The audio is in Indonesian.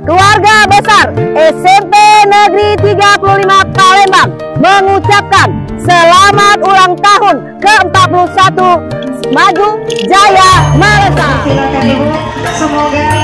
keluarga besar SMP Negeri 35 Palembang mengucapkan selamat ulang tahun ke-41. Maju Jaya Melesat. Silakan Ibu, semoga